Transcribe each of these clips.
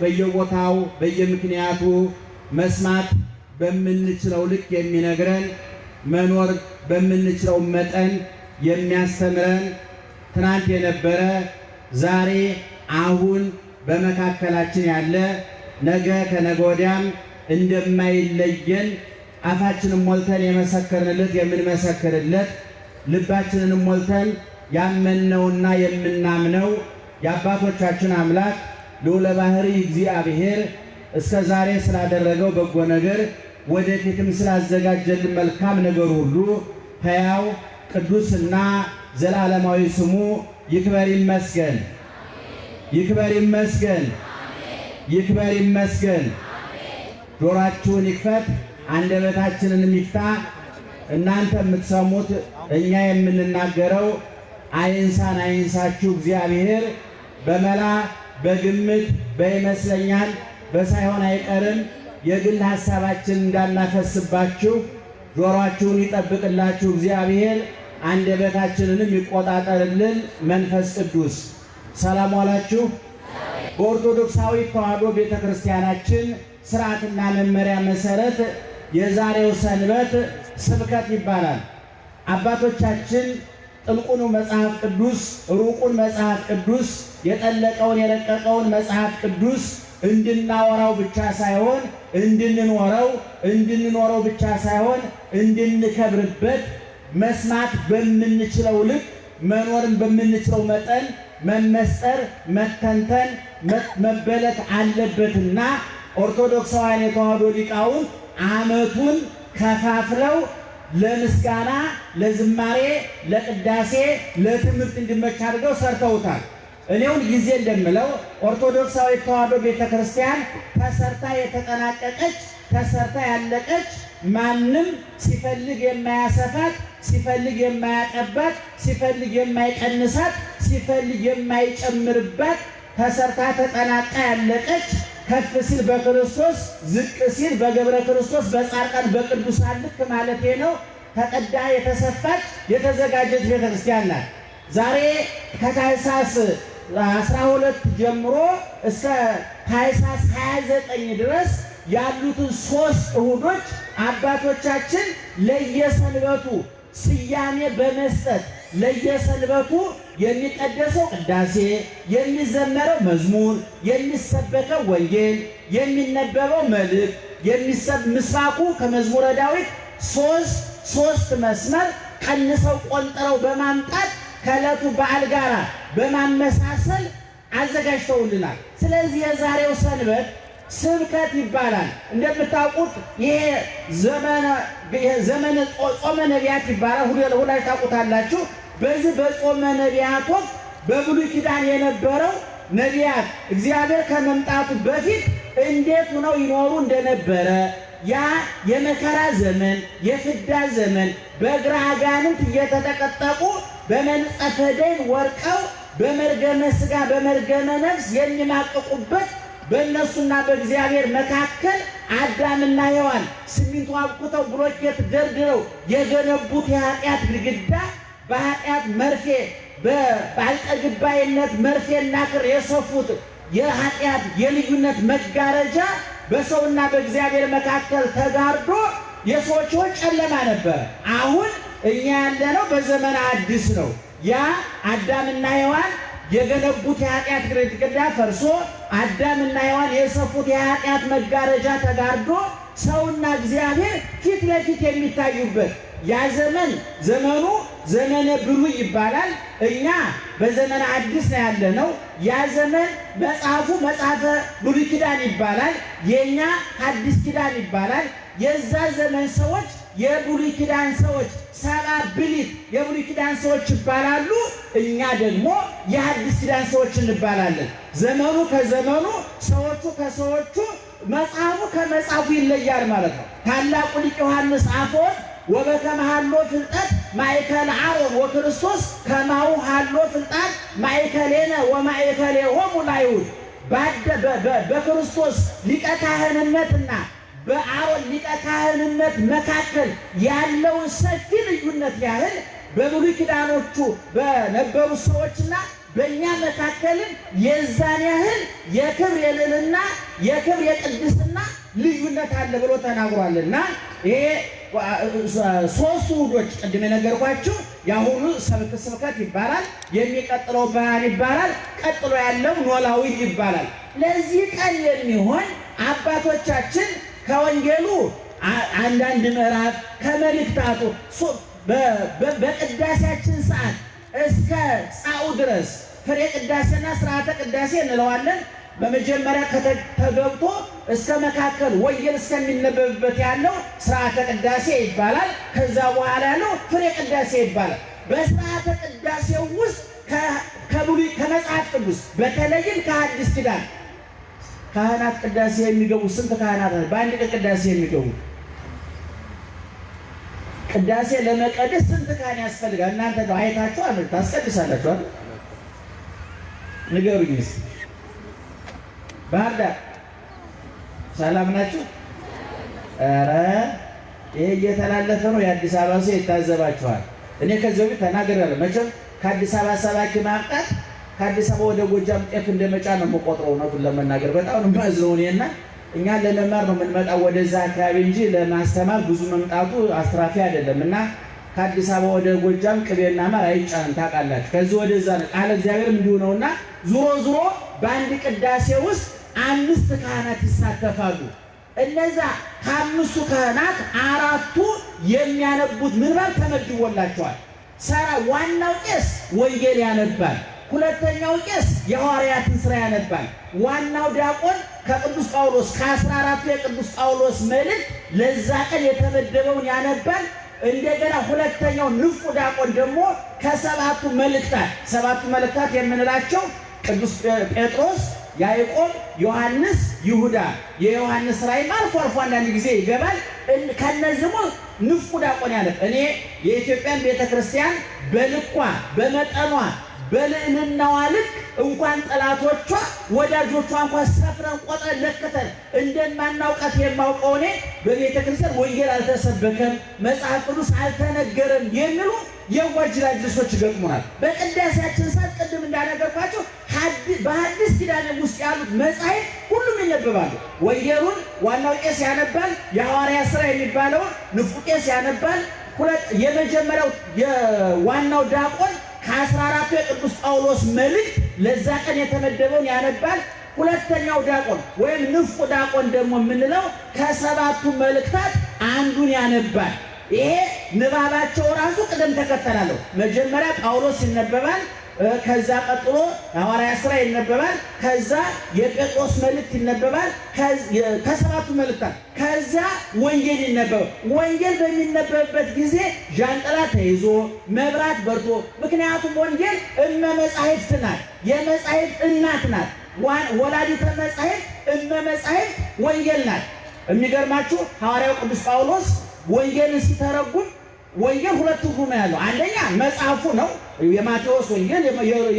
በየቦታው በየምክንያቱ መስማት በምንችለው ልክ የሚነግረን መኖር በምንችለው መጠን የሚያስተምረን ትናንት የነበረ ዛሬ አሁን በመካከላችን ያለ ነገ ከነገ ወዲያም እንደማይለየን አፋችንን ሞልተን የመሰከርንለት የምንመሰክርለት ልባችንን ሞልተን ያመንነውና የምናምነው የአባቶቻችን አምላክ ልዑለ ባሕርይ እግዚአብሔር እስከ ዛሬ ስላደረገው በጎ ነገር ወደፊትም ስላዘጋጀልን መልካም ነገር ሁሉ ሕያው ቅዱስና ዘላለማዊ ስሙ ይክበር ይመስገን። ይክበር ይመስገን። ይክበር ይመስገን። ጆሮአችሁን ይክፈት፣ አንደበታችንን ይፍታ። እናንተ የምትሰሙት እኛ የምንናገረው አይንሳን አይንሳችሁ። እግዚአብሔር በመላ በግምት በይመስለኛል በሳይሆን አይቀርም የግል ሐሳባችን እንዳናፈስባችሁ ጆሮአችሁን ይጠብቅላችሁ። እግዚአብሔር አንደበታችንንም ይቆጣጠርልን መንፈስ ቅዱስ። ሰላም ዋላችሁ። በኦርቶዶክሳዊ ተዋሕዶ ቤተክርስቲያናችን ሥርዓትና መመሪያ መሰረት የዛሬው ሰንበት ስብከት ይባላል። አባቶቻችን ጥልቁን መጽሐፍ ቅዱስ ሩቁን መጽሐፍ ቅዱስ የጠለቀውን የረቀቀውን መጽሐፍ ቅዱስ እንድናወራው ብቻ ሳይሆን እንድንኖረው ብቻ ሳይሆን እንድንከብርበት መስማት በምንችለው ልክ መኖርን በምንችለው መጠን መመስጠር መተንተን መበለት አለበትና ኦርቶዶክሳውያን የተዋሕዶ ሊቃውንት ዓመቱን ከፋፍለው ለምስጋና፣ ለዝማሬ፣ ለቅዳሴ፣ ለትምህርት እንዲመች አድርገው ሰርተውታል። እኔውን ጊዜ እንደምለው ኦርቶዶክሳዊ ተዋሕዶ ቤተክርስቲያን ተሰርታ የተጠናቀቀች ተሰርታ ያለቀች ማንም ሲፈልግ የማያሰፋት ሲፈልግ የማያጠባት ሲፈልግ የማይቀንሳት ሲፈልግ የማይጨምርባት ተሰርታ ተጠናቃ ያለቀች ከፍ ሲል በክርስቶስ ዝቅ ሲል በገብረ ክርስቶስ በጻድቃን በቅዱሳን ልክ ማለት ነው ተቀዳ የተሰፋች የተዘጋጀች ቤተክርስቲያን ናት። ዛሬ ከታኅሳስ 12 ጀምሮ እስከ ታኅሳስ 29 ድረስ ያሉትን 3 እሁዶች አባቶቻችን ለየሰንበቱ ስያሜ በመስጠት ለየሰንበቱ የሚቀደሰው ቅዳሴ፣ የሚዘመረው መዝሙር፣ የሚሰበከው ወንጌል፣ የሚነበበው መልእክት፣ ምስባኩ ከመዝሙረ ዳዊት ሶስት መስመር ቀንሰው ቆንጥረው በማምጣት ከዕለቱ በዓል ጋር በማመሳሰል አዘጋጅተውልናል። ስለዚህ የዛሬው ሰንበት ስብከት ይባላል። እንደምታውቁት ይሄ ዘመነ ጾመ ነቢያት ይባላል። ሁላችሁ ታውቁታላችሁ። በዚህ በጾመ ነቢያት ወቅት በብሉይ ኪዳን የነበረው ነቢያት እግዚአብሔር ከመምጣቱ በፊት እንዴት ሆነው ይኖሩ እንደነበረ ያ የመከራ ዘመን የፍዳ ዘመን በእግረ አጋንንት እየተጠቀጠቁ በመንጸፈ ደይን ወርቀው በመርገመ ሥጋ በመርገመ ነፍስ የሚማቅቁበት በእነሱና በእግዚአብሔር መካከል አዳምና ሔዋን ሲሚንቶ አብኩተው ብሎኬት ደርድረው የገነቡት የኃጢአት ግድግዳ በኃጢአት መርፌ በአልጠግባይነት መርፌና ክር የሰፉት የኃጢአት የልዩነት መጋረጃ በሰውና በእግዚአብሔር መካከል ተጋርዶ የሰዎች ሕይወት ጨለማ ነበር። አሁን እኛ ያለነው በዘመነ አዲስ ነው። ያ አዳምና ሔዋን የገነቡት የኃጢአት ግድግዳ ፈርሶ አዳምና ሔዋን የሰፉት የኃጢአት መጋረጃ ተጋርዶ ሰውና እግዚአብሔር ፊት ለፊት የሚታዩበት ያ ዘመን ዘመኑ ዘመነ ብሉይ ይባላል። እኛ በዘመነ አዲስ ነው ያለነው። ያ ዘመን መጽሐፉ መጽሐፈ ብሉይ ኪዳን ይባላል። የኛ አዲስ ኪዳን ይባላል። የዛ ዘመን ሰዎች የብሉይ ኪዳን ሰዎች ሰባ ብሊት የብሉይ ኪዳን ሰዎች ይባላሉ። እኛ ደግሞ የአዲስ ኪዳን ሰዎች እንባላለን። ዘመኑ ከዘመኑ ሰዎቹ ከሰዎቹ መጽሐፉ ከመጽሐፉ ይለያል ማለት ነው። ታላቁ ሊቅ ዮሐንስ አፈወርቅ ወበከመ ሀሎ ፍልጠት ማእከለ አሮን ወክርስቶስ ከማሁ ሀሎ ፍልጠት ማእከሌነ ወማእከሌሆሙ ለአይሁድ በክርስቶስ ሊቀ ካህንነትና በአሮን ሊቀ ካህንነት መካከል ያለውን ሰፊ ልዩነት ያህል በብሉይ ኪዳኖቹ በነበሩ ሰዎችና በእኛ መካከልም የዛን ያህል የክብር የልዕልና የክብር የቅድስና ልዩነት አለ ብሎ ተናግሯልና ይሄ ሶስቱ ውህዶች ቅድም የነገርኳችሁ ያሁኑ ሰብክ ስብከት ይባላል፣ የሚቀጥለው ብርሃን ይባላል፣ ቀጥሎ ያለው ኖላዊ ይባላል። ለዚህ ቀን የሚሆን አባቶቻችን ከወንጌሉ አንዳንድ ምዕራፍ ከመልእክታቱ በቅዳሴያችን ሰዓት እስከ ጻኡ ድረስ ፍሬ ቅዳሴና ስርዓተ ቅዳሴ እንለዋለን። በመጀመሪያ ተገብቶ እስከ መካከል ወንጌል እስከሚነበብበት ያለው ስርዓተ ቅዳሴ ይባላል። ከዛ በኋላ ያለው ፍሬ ቅዳሴ ይባላል። በስርዓተ ቅዳሴው ውስጥ ከብሉይ ከመጽሐፍ ቅዱስ በተለይም ከሐዲስ ኪዳን ካህናት ቅዳሴ የሚገቡ ስንት ካህናት በአንድ ቀን ቅዳሴ የሚገቡ? ቅዳሴ ለመቀደስ ስንት ካህን ያስፈልጋል? እናንተ ነው አይታችሁ አመልጥ ታስቀድሳላችሁ አይደል? ንገሩኝ እስኪ። ባህር ዳር ሰላም ናችሁ? ኧረ ይሄ እየተላለፈ ነው። የአዲስ አበባ ሰው ይታዘባችኋል። እኔ ከዚህ በፊት ተናግሬያለሁ። መቼም ከአዲስ አበባ ሰባኪ ማምጣት ከአዲስ አበባ ወደ ጎጃም ጤፍ እንደመጫ ነው የምቆጥረው። እውነቱን ለመናገር በጣም ነው የማዝነው እኔና እኛ ለመማር ነው የምንመጣው ወደዛ አካባቢ እንጂ ለማስተማር ብዙ መምጣቱ አስትራፊ አይደለም። እና ከአዲስ አበባ ወደ ጎጃም ቅቤና ማር አይጫንም ታውቃላችሁ። ከዚህ ወደዛ ነው ቃለ እግዚአብሔር እንዲሁ ነውና ዙሮ በአንድ ቅዳሴ ውስጥ 5 ካህናት ይሳተፋሉ። እነዛ ከ5ቱ ካህናት 4ቱ የሚያነቡት ምንባብ ተመድቦላቸዋል። ዋናው ቄስ ወንጌል ያነባል። ሁለተኛው ቄስ የሐዋርያትን ሥራ ያነባል። ዋናው ዲያቆን ከቅዱስ ጳውሎስ ከ14ቱ የቅዱስ ጳውሎስ መልእክት ለዛ ቀን የተመደበውን ያነባል። እንደገና ሁለተኛው ንፉ ዲያቆን ደግሞ ከ7ቱ መልእክታት 7ቱ መልእክታት የምንላቸው ቅዱስ ጴጥሮስ፣ ያዕቆብ፣ ዮሐንስ፣ ይሁዳ የዮሐንስ ራእይም አልፎ አንዳንድ ጊዜ ይገባል። ከነዚህም ንፉ ዲያቆን ያነብ። እኔ የኢትዮጵያን ቤተክርስቲያን በልኳ በመጠኗ በልዕልናዋ ልክ እንኳን ጠላቶቿ ወዳጆቿ እንኳን ሰፍረን ቆጥረን ለክተን እንደማናውቃት የማውቀው እኔ በቤተ ክርስቲያን ወንጌል አልተሰበከም፣ መጽሐፍ ቅዱስ አልተነገረም የሚሉ የዋጅላጅሶች ይገጥሙናል። በቅዳሴያችን ሰዓት ቅድም እንዳነገርኳቸው በሐዲስ ኪዳን ውስጥ ያሉት መጻሕፍት ሁሉም ይነበባሉ። ወንጌሉን ዋናው ቄስ ያነባል። የሐዋርያት ሥራ የሚባለውን ንፉ ቄስ ያነባል። የመጀመሪያው የዋናው ዲያቆን ከ14ቱ የቅዱስ ጳውሎስ መልእክት ለዛ ቀን የተመደበውን ያነባል። ሁለተኛው ዲያቆን ወይም ንፉ ዲያቆን ደግሞ የምንለው ከ7ቱ መልእክታት አንዱን ያነባል። ይሄ ንባባቸው ራሱ ቅደም ተከተል አለው። መጀመሪያ ጳውሎስ ይነበባል። ከዛ ቀጥሎ የሐዋርያት ሥራ ይነበባል። ከዛ የጴጥሮስ መልእክት ይነበባል። ከ7ቱ መልእክታት ከዛ ወንጌል ይነበባል። ወንጌል በሚነበብበት ጊዜ ዣንጥላ ተይዞ መብራት በርቶ፣ ምክንያቱም ወንጌል እመ መጻሕፍት ናት፣ የመጻሕፍት እናት ናት። ወላዲተ መጻሕፍት እመ መጻሕፍት ወንጌል ናት። የሚገርማችሁ ሐዋርያው ቅዱስ ጳውሎስ ወንጌልን ሲተረጉም ወንጌል 2 ትርጉም ነው ያለው። አንደኛ መጽሐፉ ነው፣ የማቴዎስ ወንጌል፣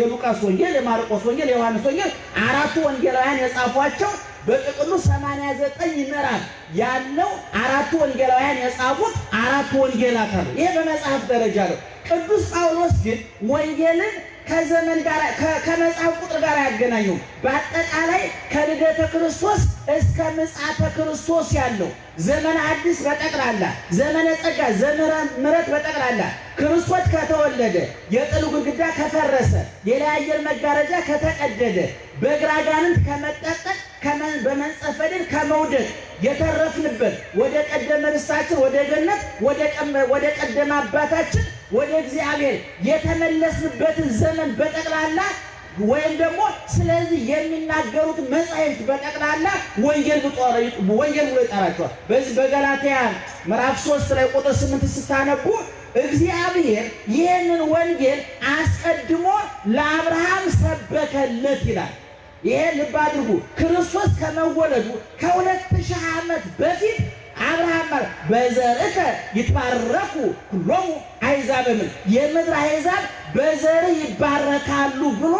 የሉቃስ ወንጌል፣ የማርቆስ ወንጌል፣ የዮሐንስ ወንጌል 4ቱ ወንጌላውያን የጻፏቸው በጥቅሉ 89 ምዕራፍ ያለው 4ቱ ወንጌላውያን የጻፉት 4ቱ ወንጌላት አሉ። ይሄ በመጽሐፍ ደረጃ ነው። ቅዱስ ጳውሎስ ግን ወንጌልን ከዘመን ጋር ከመጽሐፍ ቁጥር ጋር ያገናኘው በአጠቃላይ ከልደተ ክርስቶስ እስከ ምጽአተ ክርስቶስ ያለው ዘመነ ሐዲስ በጠቅላላ ዘመነ ጸጋ ዘመነ ምሕረት በጠቅላላ ክርስቶስ ከተወለደ የጥሉ ግድግዳ ከፈረሰ የለያየር መጋረጃ ከተቀደደ በግራ አጋንንት ከመጠጠቅ በመንጸፈ ድል ከመውደቅ የተረፍንበት ወደ ቀደመ ርስታችን ወደ ገነት ወደ ቀደመ አባታችን ወደ እግዚአብሔር የተመለስንበትን ዘመን በጠቅላላ ወይም ደግሞ ስለዚህ የሚናገሩት መጻሕፍት በጠቅላላ ወንጌል ብሎ ይጠራቸዋል። በዚህ በገላትያ ምዕራፍ 3 ላይ ቁጥር 8 ስታነቡ እግዚአብሔር ይህንን ወንጌል አስቀድሞ ለአብርሃም ሰበከለት ይላል። ይሄ ልብ አድርጉ። ክርስቶስ ከመወለዱ ከ2000 ዓመት በፊት አብርሃም በዘርዕከ ይትባረኩ ሁሎሙ አሕዛብ የምድር አሕዛብ በዘርህ ይባረካሉ ብሎ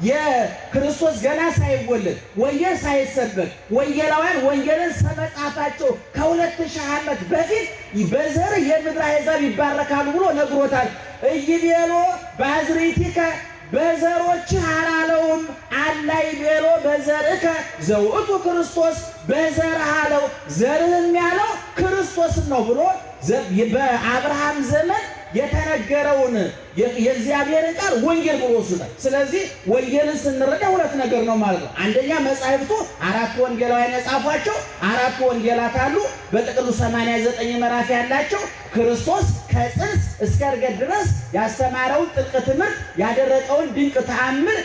የክርስቶስ ገና ሳይወለድ ወንጌል ሳይሰበክ ወንጌላውያን ወንጌልን ስለመጻፋቸው ከ2000 ዓመት በፊት በዘርህ የምድር አሕዛብ ይባረካሉ ብሎ ነግሮታል። ኢይቤሎ በአዝርዕቲከ በዘሮችህ አላለውም። አላይ ቤሎ በዘርእከ ዘውእቱ ክርስቶስ በዘርህ አለው። ዘርህም ያለው ክርስቶስን ነው ብሎ በአብርሃም ዘመን የተነገረውን የእግዚአብሔርን ቃል ወንጌል ብሎ ወስዷል። ስለዚህ ወንጌልን ስንረዳ ሁለት ነገር ነው ማለት ነው። አንደኛ መጻሕፍቱ አራቱ ወንጌላውያን የጻፏቸው አራቱ ወንጌላት አሉ። በጥቅሉ 89 ምዕራፍ ያላቸው ክርስቶስ ከጽንስ እስከ ዕርገት ድረስ ያስተማረውን ጥልቅ ትምህርት፣ ያደረገውን ድንቅ ተአምር፣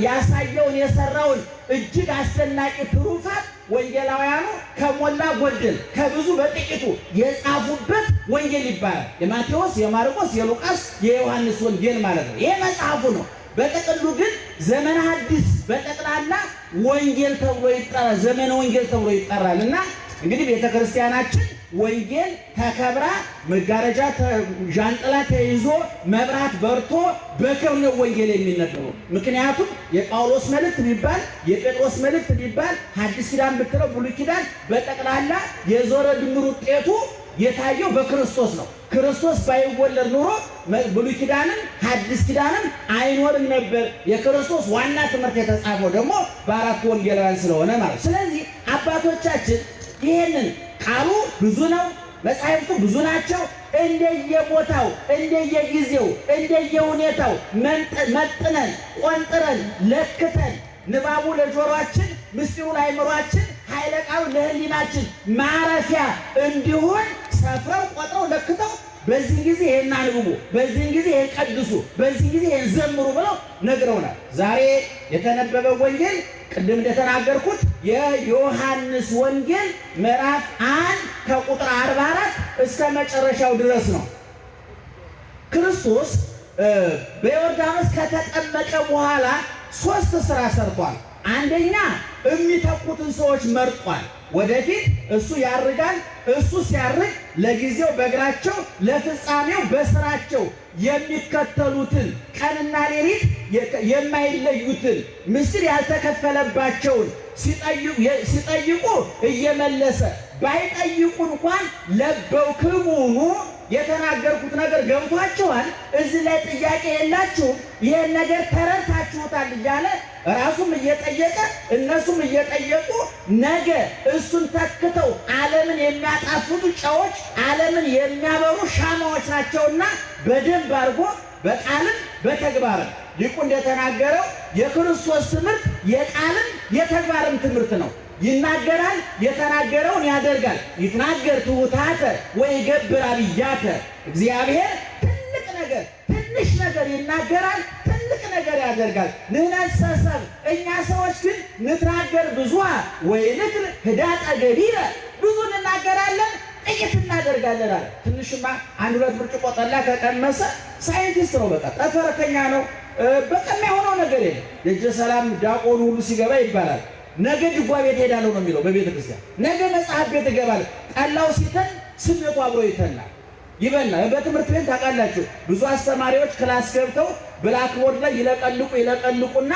ያሳየውን የሰራውን እጅግ አስደናቂ ትሩፋት ወንጌላውያኑ ከሞላ ጎደል ከብዙ በጥቂቱ የጻፉበት ወንጌል ይባላል። የማቴዎስ፣ የማርቆስ፣ የሉቃስ፣ የዮሐንስ ወንጌል ማለት ነው። ይሄ መጽሐፉ ነው። በጥቅሉ ግን ዘመነ ሐዲስ በጠቅላላ ወንጌል ተብሎ ይጠራል። ዘመነ ወንጌል ተብሎ ይጠራል። እና እንግዲህ ቤተክርስቲያናችን ወንጌል ተከብራ መጋረጃ ዣንጥላ ተይዞ መብራት በርቶ በክብር ወንጌል የሚነበበው። ምክንያቱም የጳውሎስ መልእክት ቢባል የጴጥሮስ መልእክት ቢባል ሐዲስ ኪዳን ብትለው ብሉይ ኪዳን በጠቅላላ የዞረ ድምር ውጤቱ የታየው በክርስቶስ ነው። ክርስቶስ ባይወለድ ኑሮ ብሉይ ኪዳንም ሐዲስ ኪዳንም አይኖርም ነበር። የክርስቶስ ዋና ትምህርት የተጻፈው ደግሞ በአራቱ ወንጌላውያን ስለሆነ ማለት። ስለዚህ አባቶቻችን ይሄንን ቃሉ ብዙ ነው፣ መጻሕፍቱ ብዙ ናቸው። እንደየቦታው እንደየጊዜው እንደየሁኔታው መጥነን ቆንጥረን ለክተን ንባቡ ለጆሮአችን፣ ምስጢሩ ለአእምሮአችን፣ ኃይለ ቃሉ ለሕሊናችን ማረፊያ እንዲሆን ሰፍረው ቆጥረው ለክተው በዚህ ጊዜ ይሄን አንብቡ፣ በዚህ ጊዜ ይሄን ቀድሱ፣ በዚህ ጊዜ ይሄን ዘምሩ ብለው ነግረውናል። ዛሬ የተነበበው ወንጌል ቅድም እንደተናገርኩት የዮሐንስ ወንጌል ምዕራፍ 1 ከቁጥር 44 እስከ መጨረሻው ድረስ ነው። ክርስቶስ በዮርዳኖስ ከተጠመቀ በኋላ 3 ስራ ሰርቷል። አንደኛ የሚተኩትን ሰዎች መርጧል። ወደፊት እሱ ያርጋል። እሱ ሲያርግ ለጊዜው በእግራቸው ለፍጻሜው በስራቸው የሚከተሉትን ቀንና ሌሊት የማይለዩትን ምስጢር ያልተከፈለባቸውን ሲጠይቁ እየመለሰ ባይጠይቁ እንኳን ለበውክሙኑ የተናገርኩት ነገር ገብቷቸዋል፣ እዚህ ላይ ጥያቄ የላችሁም፣ ይሄን ነገር ተረድታችሁታል እያለ ራሱም እየጠየቀ እነሱም እየጠየቁ ነገ እሱን ተክተው ዓለምን የሚያጣፍጡ ጨዎች፣ ዓለምን የሚያበሩ ሻማዎች ናቸውና በደንብ አድርጎ በቃልም በተግባርም ሊቁ እንደተናገረው የክርስቶስ ትምህርት የቃልም የተግባርም ትምህርት ነው። ይናገራል፣ የተናገረውን ያደርጋል። ይትናገር ትሑታተ ወይገብር አብያተ። እግዚአብሔር ትልቅ ነገር ትንሽ ነገር ይናገራል፣ ትልቅ ነገር ያደርጋል። ንሕነሰ ሰብእ እኛ ሰዎች ግን ንትናገር ብዙኃ ወይንክር ህዳጠ ገቢረ። ብዙ እንናገራለን፣ ጥቂት እናደርጋለን አለ። ትንሽማ 1-2 ብርጭቆ ጠላ ከቀመሰ ሳይንቲስት ነው፣ በቃ ጠፈረተኛ ነው። በቃ የማይሆነው ነገር የለም። ደጀ ሰላም ዲያቆኑ ሁሉ ሲገባ ይባላል ነገ ድጓ ቤት ሄዳለሁ ነው የሚለው በቤተ ክርስቲያን። ነገ መጽሐፍ ቤት እገባለሁ። ጠላው ሲተን ስሜቱ አብሮ ይተናል፣ ይበላል። በትምህርት ቤት ታውቃላችሁ፣ ብዙ አስተማሪዎች ክላስ ገብተው ብላክቦርድ ላይ ይለቀልቁና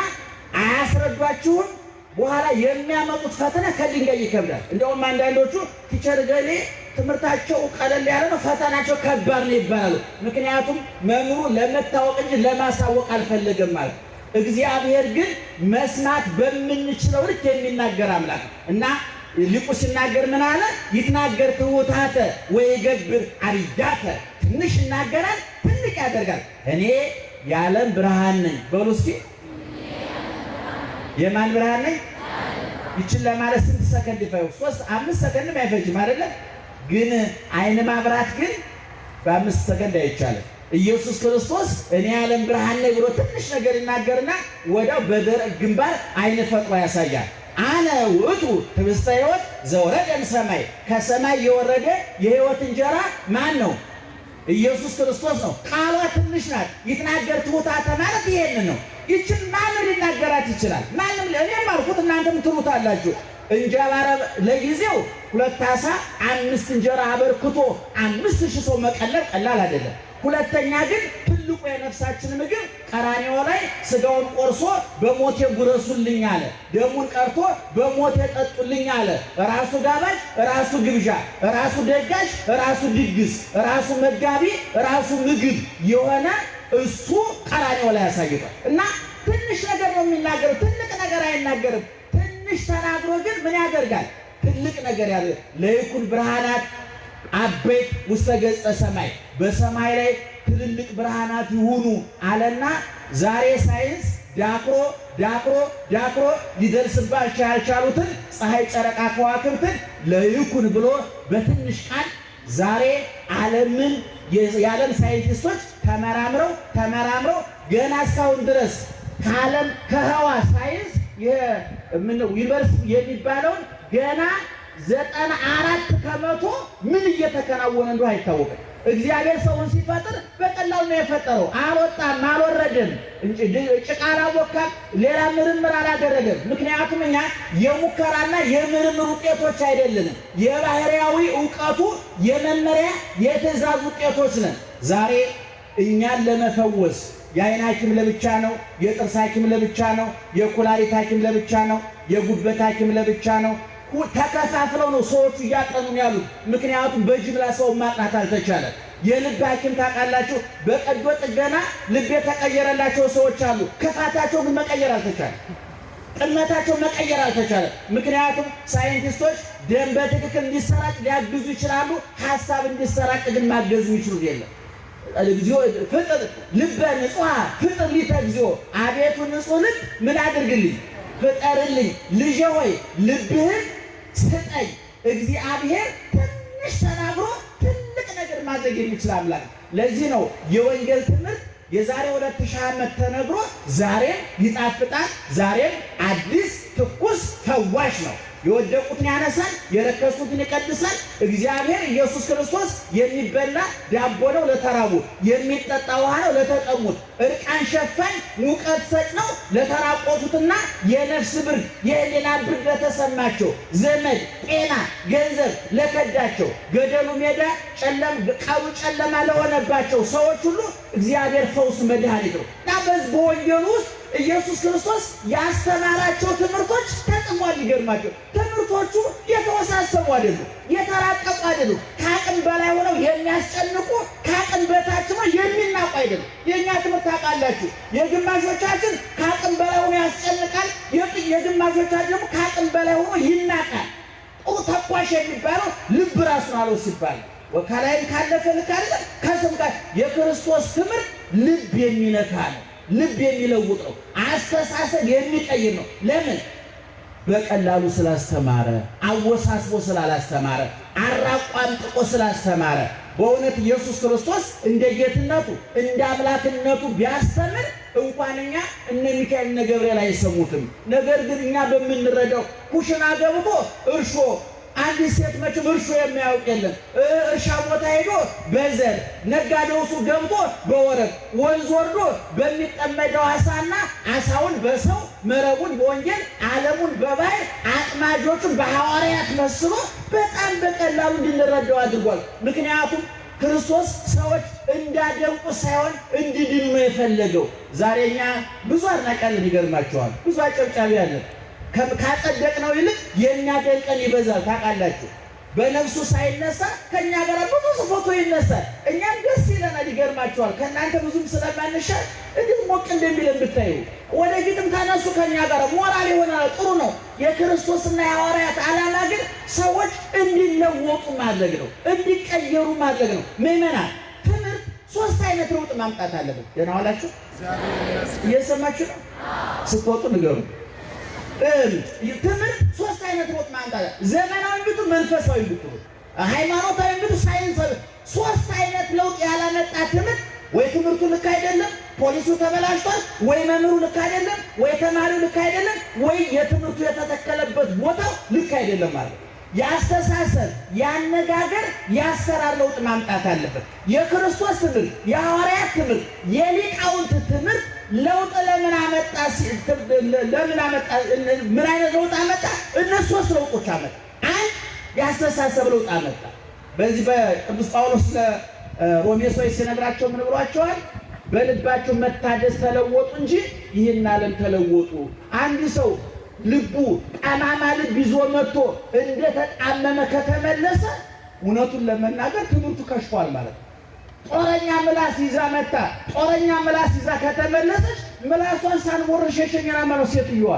አያስረዷችሁም። በኋላ የሚያመጡት ፈተና ከድንጋይ ይከብዳል። እንዲያውም አንዳንዶቹ ቲቸር ገሌ ትምህርታቸው ቀለል ያለ ነው፣ ፈተናቸው ከባድ ነው ይባላሉ። ምክንያቱም መምህሩ ለመታወቅ እንጂ ለማሳወቅ አልፈለገም ማለት። እግዚአብሔር ግን መስማት በምንችለው ልክ የሚናገር አምላክ እና ሊቁ ሲናገር ምን አለ? ይትናገር ትሑታተ ወይገብር አብያተ። ትንሽ ይናገራል፣ ትልቅ ያደርጋል። እኔ የዓለም ብርሃን ነኝ በሉ እስኪ። የማን ብርሃን ነኝ? ይችን ለማለት ስንት ሰከንድ ይፈጅ? 3-5 ሰከንድም አይፈጅም አይደለም? ግን አይን ማብራት ግን በ5 ሰከንድ አይቻልም። ኢየሱስ ክርስቶስ እኔ የዓለም ብርሃን ነኝ ብሎ ትንሽ ነገር ይናገርና ወዲያው በደረቅ ግንባር አይን ፈጥሮ ያሳያል። አነ ውእቱ ህብስተ ሕይወት ዘወረደ እምሰማይ። ከሰማይ የወረደ የሕይወት እንጀራ ማን ነው? ኢየሱስ ክርስቶስ ነው። ቃሏ ትንሽ ናት። ይትናገር ትሑታተ ማለት ይሄንን ነው። ይችን ማንም ሊናገራት ይችላል። ማንም እኔም አልኩት እናንተም ትሉታላችሁ። እንጀራ ለጊዜው 2 ዓሣ 5 እንጀራ አበርክቶ 5000 ሰው መቀለብ ቀላል አይደለም። ሁለተኛ ግን ትልቁ የነፍሳችን ምግብ ቀራንዮ ላይ ስጋውን ቆርሶ በሞቴ ጉረሱልኝ አለ። ደሙን ቀርቶ በሞቴ ጠጡልኝ አለ። ራሱ ጋባዥ፣ ራሱ ግብዣ፣ ራሱ ደጋሽ፣ ራሱ ድግስ፣ ራሱ መጋቢ፣ ራሱ ምግብ የሆነ እሱ ቀራንዮ ላይ ያሳይቷል። እና ትንሽ ነገር ነው የሚናገረው፣ ትልቅ ነገር አይናገርም። ትንሽ ተናግሮ ግን ምን ያደርጋል? ትልቅ ነገር ያለ ለይኩን ብርሃናት አበይት ውስተ ገጸ ሰማይ፣ በሰማይ ላይ ትልልቅ ብርሃናት ይሁኑ አለና ዛሬ ሳይንስ ዳክሮ ሊደርስባቸው ያልቻሉትን ፀሐይ፣ ጨረቃ፣ ከዋክብትን ለይኩን ብሎ በትንሽ ቃል ዛሬ ዓለምን የዓለም ሳይንቲስቶች ተመራምረው ገና እስካሁን ድረስ ከዓለም ከህዋ ሳይንስ ዩኒቨርሲቲ የሚባለውን ገና 94 ከመቶ ምን እየተከናወነ እንደሆነ አይታወቅም። እግዚአብሔር ሰውን ሲፈጥር በቀላሉ ነው የፈጠረው። አልወጣም አልወረደም፣ ጭቃ አላቦካም፣ ሌላ ምርምር አላደረገም። ምክንያቱም እኛ የሙከራና የምርምር ውጤቶች አይደለንም። የባህሪያዊ ዕውቀቱ የመመሪያ የትእዛዝ ውጤቶች ነን። ዛሬ እኛን ለመፈወስ የዓይን ሐኪም ለብቻ ነው፣ የጥርስ ሐኪም ለብቻ ነው፣ የኩላሊት ሐኪም ለብቻ ነው፣ የጉበት ሐኪም ለብቻ ነው። ተከፋፍለው ነው ሰዎቹ እያጠኑ ያሉት። ምክንያቱም በጅምላ ሰው ማጥናት አልተቻለም። የልብ ሐኪም ታውቃላችሁ፣ በቀዶ ጥገና ልብ የተቀየረላቸው ሰዎች አሉ። ክፋታቸው ግን መቀየር አልተቻለም። ጥመታቸው መቀየር አልተቻለም። ምክንያቱም ሳይንቲስቶች ደም በትክክል እንዲሰራጭ ሊያግዙ ይችላሉ። ሐሳብ እንዲሰራጭ ግን ማገዙ ይችሉ የለም። እግዚኦ ፍጥር ልበ ንጹሐ ፍጥር ሊተ እግዚኦ፣ አቤቱ ንጹሕ ልብ ምን አድርግልኝ ፍጠርልኝ። ልጄ ሆይ ልብህን ስጠኝ። እግዚአብሔር ትንሽ ተናግሮ ትልቅ ነገር ማድረግ የሚችል አምላክ። ለዚህ ነው የወንጌል ትምህርት የዛሬ 2000 ዓመት ተነግሮ ዛሬም ይጣፍጣል፣ ዛሬም አዲስ ትኩስ ፈዋሽ ነው። የወደቁትን ያነሳል፣ የረከሱትን ይቀድሳል። እግዚአብሔር ኢየሱስ ክርስቶስ የሚበላ ዳቦ ነው ለተራቡ፣ የሚጠጣ ውሃ ነው ለተጠሙት፣ እርቃን ሸፋኝ ሙቀት ሰጭ ነው ለተራቆቱትና የነፍስ ብርድ የህሊና ብርድ ለተሰማቸው፣ ዘመድ ጤና ገንዘብ ለከዳቸው፣ ገደሉ ሜዳ ቀኑ ጨለማ ለሆነባቸው ሰዎች ሁሉ እግዚአብሔር ፈውስ መድኃኒት ነው እና በዚህ በወንጌሉ ውስጥ ኢየሱስ ክርስቶስ ያስተማራቸው ትምህርቶች ተጽፏል። ይገርማቸው ትምህርቶቹ የተወሳሰቡ አይደሉም፣ የተራቀቁ አይደሉም። ከአቅም በላይ ሆነው የሚያስጨንቁ፣ ከአቅም በታች ሆነው የሚናቁ አይደሉም። የእኛ ትምህርት ታውቃላችሁ፣ የግማሾቻችን ከአቅም በላይ ሆኖ ያስጨንቃል፣ የግማሾቻችን ደግሞ ከአቅም በላይ ሆኖ ይናቃል። ጥሩ ተኳሽ የሚባለው ልብ ራሱን አለው ሲባል ወካላይም ካለፈ ልካለ ከስም ጋር የክርስቶስ ትምህርት ልብ የሚነካ ነው። ልብ የሚለውጥ ነው። አስተሳሰብ የሚቀይር ነው። ለምን? በቀላሉ ስላስተማረ፣ አወሳስቦ ስላላስተማረ፣ አራቋምጥቆ ስላስተማረ። በእውነት ኢየሱስ ክርስቶስ እንደ ጌትነቱ እንደ አምላክነቱ ቢያስተምር እንኳን እኛ እነ ሚካኤል እነ ገብርኤል አይሰሙትም። ነገር ግን እኛ በምንረዳው ኩሽና ገብቶ እርሾ አንዲት ሴት መቼም እርሾ የሚያውቅ የለም። እርሻ ቦታ ሄዶ በዘር ነጋዴው ሱቅ ገብቶ በወረብ ወንዝ ወርዶ በሚጠመደው አሳና አሳውን በሰው መረቡን በወንጌል ዓለሙን በባህር አጥማጆቹን በሐዋርያት መስሎ በጣም በቀላሉ እንድንረዳው አድርጓል። ምክንያቱም ክርስቶስ ሰዎች እንዳደንቁ ሳይሆን እንዲድኑ ነው የፈለገው። ዛሬ እኛ ብዙ አድናቂ አለን፣ ይገርማቸዋል። ብዙ አጨብጫቢ አለን። ካጸደቅነው ይልቅ የሚያደንቀን ይበዛል። ታውቃላችሁ፣ በነፍሱ ሳይነሳ ከእኛ ጋር ብዙ ፎቶ ይነሳል። እኛም ደስ ይለናል። ይገርማችኋል። ከእናንተ ብዙም ስለማንሻል እንዲህ ሞቅ እንደሚለን ብታዩ፣ ወደፊትም ተነሱ ከእኛ ጋር ሞራል ይሆናል። ጥሩ ነው። የክርስቶስና የሐዋርያት ዓላማ ግን ሰዎች እንዲለወጡ ማድረግ ነው፣ እንዲቀየሩ ማድረግ ነው። ምዕመናን ትምህርት 3 አይነት ለውጥ ማምጣት አለበት። ደህና ዋላችሁ? እየሰማችሁ ነው? ስትወጡ ንገሩ። ትምህርት 3 አይነት ለውጥ ማምጣት፣ ዘመናዊ ብቱ፣ መንፈሳዊ ብቱ፣ ሃይማኖታዊ ብቱ፣ ሳይንሳዊ። 3 አይነት ለውጥ ያላመጣ ትምህርት ወይ ትምህርቱ ልክ አይደለም፣ ፖሊሱ ተበላሽቷል፣ ወይ መምህሩ ልክ አይደለም፣ ወይ ተማሪው ልክ አይደለም፣ ወይ የትምህርቱ የተተከለበት ቦታው ልክ አይደለም ማለት። የአስተሳሰብ፣ የአነጋገር፣ የአሰራር ለውጥ ማምጣት አለበት። የክርስቶስ ትምህርት፣ የሐዋርያት ትምህርት፣ የሊቃውንት ትምህርት ለውጥ ለምን አመጣ? ምን አይነት ለውጥ አመጣ? እነሱ 3 ለውጦች አመጣ። አንድ የአስተሳሰብ ለውጥ አመጣ። በዚህ በቅዱስ ጳውሎስ ለሮሜ ሰዎች ሲነግራቸው ምን ብሏቸዋል? በልባቸው መታደስ ተለወጡ እንጂ ይህን ዓለም ተለወጡ። አንድ ሰው ልቡ ጠማማ ልብ ይዞ መጥቶ እንደተጣመመ ከተመለሰ እውነቱን ለመናገር ትምህርቱ ከሽፏል ማለት ነው። ጦረኛ ምላስ ይዛ መጣ። ጦረኛ ምላስ ይዛ ከተመለሰች ምላሷን ሳንቦርሽ ሸሸኝና ማለት ሴትዮዋ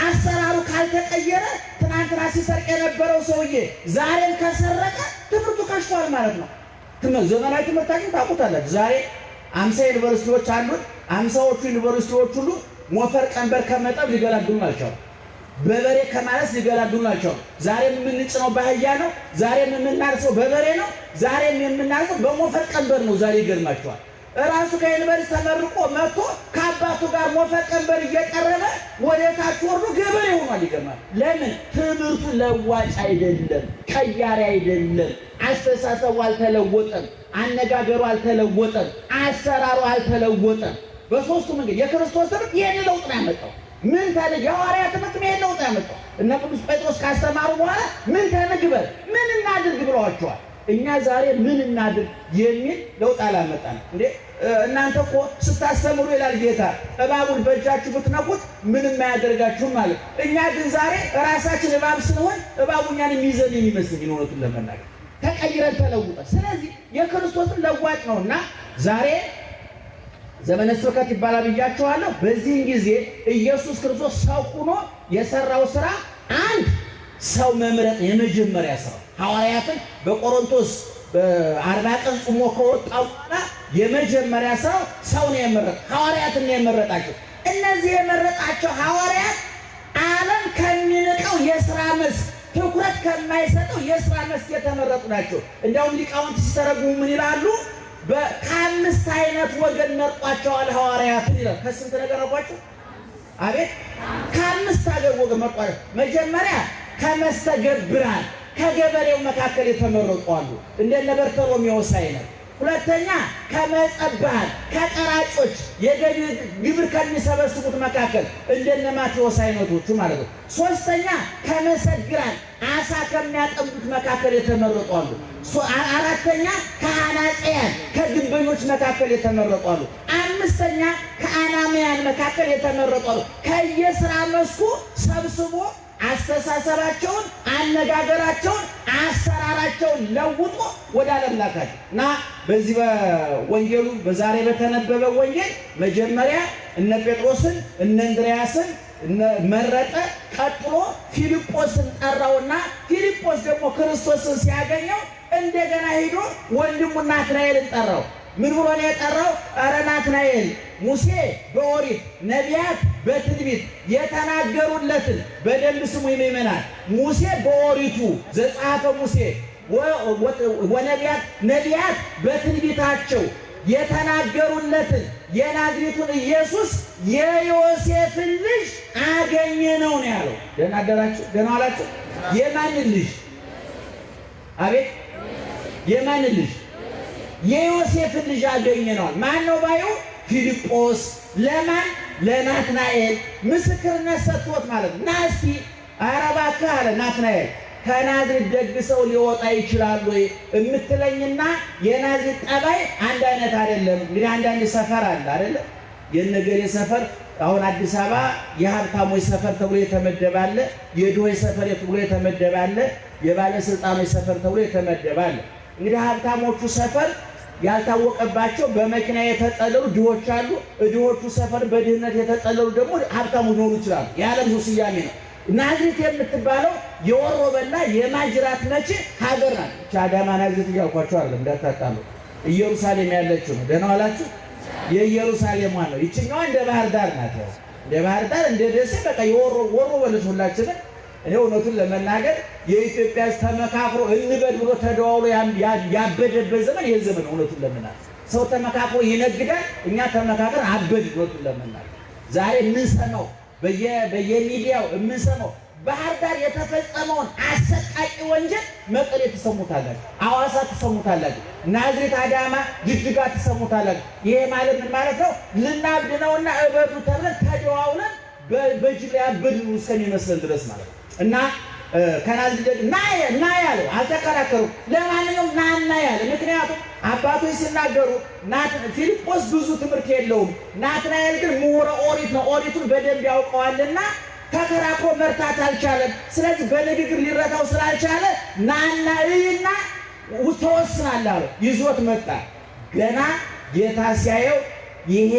አሰራሩ ካልተቀየረ ትናንትና ሲሰርቅ የነበረው ሰውዬ ዛሬም ከሰረቀ ትምህርቱ ከሽፏል ማለት ነው። ዘመናዊ ትምህርታችን ታውቁታላችሁ። ዛሬ 50 ዩኒቨርሲቲዎች አሉት። 50ዎቹ ዩኒቨርሲቲዎች ሁሉ ሞፈር ቀንበር ከመጠብ ሊገላግሉን አልቻሉም። በበሬ ከማለስ ሊገላግሉን አልቻሉም። ዛሬም የምንጭነው ባህያ ነው። ዛሬም የምናርሰው በበሬ ነው። ዛሬም የምናርሰው በሞፈር ቀንበር ነው። ዛሬ ይገርማቸዋል። ራሱ ከዩኒቨርሲቲ ተመርቆ መጥቶ ከአባቱ ጋር ሞፈር ቀንበር እየቀረበ ወደ ታች ወርዶ ገበሬ ሆኗል። ይገርማል። ለምን? ትምህርቱ ለዋጭ አይደለም፣ ቀያሪ አይደለም። አስተሳሰቡ አልተለወጠም፣ አነጋገሩ አልተለወጠም፣ አሰራሩ አልተለወጠም። በሶስቱ መንገድ የክርስቶስ ትምህርት ይህን ለውጥ ነው ያመጣው። ምን ታደርግ? የሐዋርያት ትምህርት ይህን ለውጥ ያመጣው። እነ ቅዱስ ጴጥሮስ ካስተማሩ በኋላ ምን ተንግበል ምን እናድርግ ብለዋቸዋል። እኛ ዛሬ ምን እናድርግ የሚል ለውጥ አላመጣንም እንዴ? እናንተ እኮ ስታስተምሩ ይላል ጌታ እባቡን በእጃችሁ ብትነኩት ምንም አያደርጋችሁም ማለት። እኛ ግን ዛሬ ራሳችን እባብ ስንሆን እባቡ እኛን የሚይዘን የሚመስል እውነቱን ለመናገር ተቀይረን ተለውጠን። ስለዚህ የክርስቶስን ለዋጭ ነውና ዛሬ ዘመነ ስብከት ይባላል ብያችኋለሁ። በዚህን ጊዜ ኢየሱስ ክርስቶስ ሰው ሆኖ የሰራው ስራ አንድ ሰው መምረጥ የመጀመሪያ ስራው ሐዋርያትን በቆሮንቶስ በ40 ቀን ጾሞ ከወጣ በኋላ የመጀመሪያ ስራው ሰው ነው የመረጠ። ሐዋርያትን ነው የመረጣቸው። እነዚህ የመረጣቸው ሐዋርያት ዓለም ከሚንቀው የሥራ መስክ ትኩረት ከማይሰጠው የሥራ መስክ የተመረጡ ናቸው። እንዲያውም ሊቃውንት ሲተረጉሙ ምን ይላሉ? ከአምስት አይነት ወገን መርጧቸዋል ሐዋርያትን ይላል። ከስንት ነገር አቋቸው? አቤት ከአምስት አገር ወገን መርጧቸው። መጀመሪያ ከመስተገብራን ከገበሬው መካከል የተመረጡ አሉ፣ እንደነ በርተሎሜዎስ አይነት። ሁለተኛ ከመጸባሃን ከቀራጮች ግብር ከሚሰበስቡት መካከል እንደነ ማቴዎስ አይነቶቹ ማለት ነው። ሶስተኛ ከመሰግራን አሳ ከሚያጠምዱት መካከል የተመረጡ አሉ። አራተኛ ከአናጽያን ከግንበኞች መካከል የተመረጡ አሉ። አምስተኛ ከአናምያን መካከል የተመረጡ አሉ። ከየሥራ መስኩ ሰብስቦ አስተሳሰባቸውን፣ አነጋገራቸውን፣ አሰራራቸውን ለውጦ ወደ ዓለም ላካቸው እና በዚህ በወንጌሉ በዛሬ በተነበበ ወንጌል መጀመሪያ እነ ጴጥሮስን እነ እንድርያስን መረጠ። ቀጥሎ ፊልጶስን ጠራውና ፊልጶስ ደግሞ ክርስቶስን ሲያገኘው እንደገና ሄዶ ወንድሙ ናትናኤልን ጠራው። ምን ብሎ ነው የጠራው? ኧረ ናትናኤል ሙሴ በኦሪት ነቢያት በትንቢት የተናገሩለትን በደንብ ስሙ ይመናል። ሙሴ በኦሪቱ ዘጸአፈ ሙሴ ወነቢያት ነቢያት በትንቢታቸው የተናገሩለትን የናዝሬቱን ኢየሱስ የዮሴፍን ልጅ አገኘ ነው ያለው። ደህና አደራችሁ? ደህና ዋላችሁ? የማንን ልጅ? አቤት የማንን ልጅ? የዮሴፍን ልጅ አገኘ ነው። ማን ነው ባዩ? ፊልጶስ። ለማን? ለናትናኤል ምስክርነት ሰጥቶት ማለት ነው። ና እስኪ ኧረ እባክህ አለ ናትናኤል ከናዝሬት ደግ ሰው ሊወጣ ይችላል ወይ እምትለኝና የናዝሬት ጠባይ አንድ አይነት አይደለም። እንግዲህ አንዳንድ ሰፈር አለ አይደለም? የነገሌ ሰፈር አሁን አዲስ አበባ የሀብታሞች ሰፈር ተብሎ የተመደባለ፣ የድሆች ሰፈር ተብሎ የተመደባለ፣ የባለስልጣኖች ሰፈር ተብሎ የተመደባለ። እንግዲህ ሀብታሞቹ ሰፈር ያልታወቀባቸው በመኪና የተጠለሉ ድሆች አሉ። ድሆቹ ሰፈር በድህነት የተጠለሉ ደግሞ ሀብታሞች ሊሆኑ ይችላሉ። የዓለም ስያሜ ነው። ናዝሬት የምትባለው የወሮ በላ የማጅራት መቼ ሀገር ናት። አዳማ ናዝሬት እያልኳቸው አይደለም እንዳታጣሉ። ኢየሩሳሌም ያለችው ነው። ደህና ዋላችሁ? የኢየሩሳሌም ነው። ይችኛዋ እንደ ባህር ዳር ናት። ያው እንደ ባህር ዳር እንደ ደሴ በቃ የወሮ በለች ሁላችንም። እኔ እውነቱን ለመናገር የኢትዮጵያ ተመካክሮ እንበል ብሎ ተደዋውሎ ያበደበት ዘመን ይሄ ዘመን ነው። እውነቱን ለመናገር ሰው ተመካክሮ ይነግዳል። እኛ ተመካክረን አበድ። እውነቱን ለመናገር ዛሬ የምንሰማው በየሚዲያው የምንሰማው ባህር ዳር የተፈጸመውን አሰቃቂ ወንጀል መቀሌ ትሰሙታላችሁ፣ አዋሳ ትሰሙታላችሁ፣ ናዝሬት፣ አዳማ፣ ጅጅጋ ትሰሙታላችሁ። ይሄ ማለት ምን ማለት ነው? ልናብድ ነውና እበዱ ተብለን ተደዋውለን በጅላ ያበድን እስከሚመስለን ድረስ ማለት ነው። እና ከናዝሬት ና ያለው አልተከራከሩም። ለማንኛውም ና ያለ ምክንያቱም አባቶች ሲናገሩ ፊልጶስ ብዙ ትምህርት የለውም፣ ናትናኤል ግን ምሁረ ኦሪት ነው። ኦሪቱን በደንብ ያውቀዋልና ተከራክሮ መርታት አልቻለም። ስለዚህ በንግግር ሊረታው ስላልቻለ ናና እይና ተወስናለህ አለው። ይዞት መጣ። ገና ጌታ ሲያየው ይሄ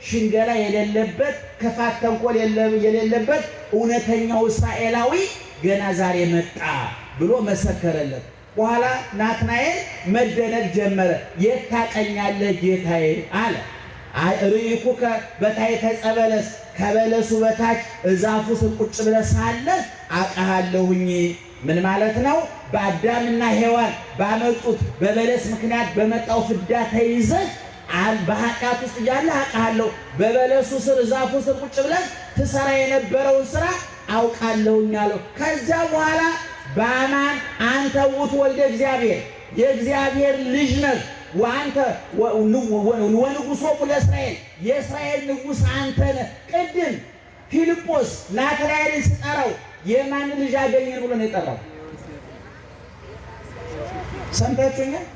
ሽንገላ የሌለበት ክፋት ተንኮል የሌለበት እውነተኛው እስራኤላዊ ገና ዛሬ መጣ ብሎ መሰከረለት። በኋላ ናትናኤል መደነቅ ጀመረ። የት ታቀኛለህ ጌታዬ አለ። ርኢኩከ በታሕተ ዕፀ በለስ፣ ከበለሱ በታች እዛፉ ስር ቁጭ ብለህ ሳለህ አውቅሃለሁኝ። ምን ማለት ነው? በአዳምና ሔዋን ባመጡት በበለስ ምክንያት በመጣው ፍዳ ተይዘህ በኃጢአት ውስጥ እያለህ አውቅሃለሁ። በበለሱ ስር እዛፉ ስር ቁጭ ብለህ ትሰራ የነበረውን ስራ አውቃለሁኝ አለው። ከዚያ በኋላ በአማን አንተ ውእቱ ወልደ እግዚአብሔር፣ የእግዚአብሔር ልጅ ነህ፣ ወአንተ ወንጉሶሙ ለእስራኤል፣ የእስራኤል ንጉሥ አንተ ነህ። ቅድም ፊልጶስ ናትናኤልን ሲጠራው የማን ልጅ አገኘን ብሎ ነው የጠራው? ሰምታችሁኛል?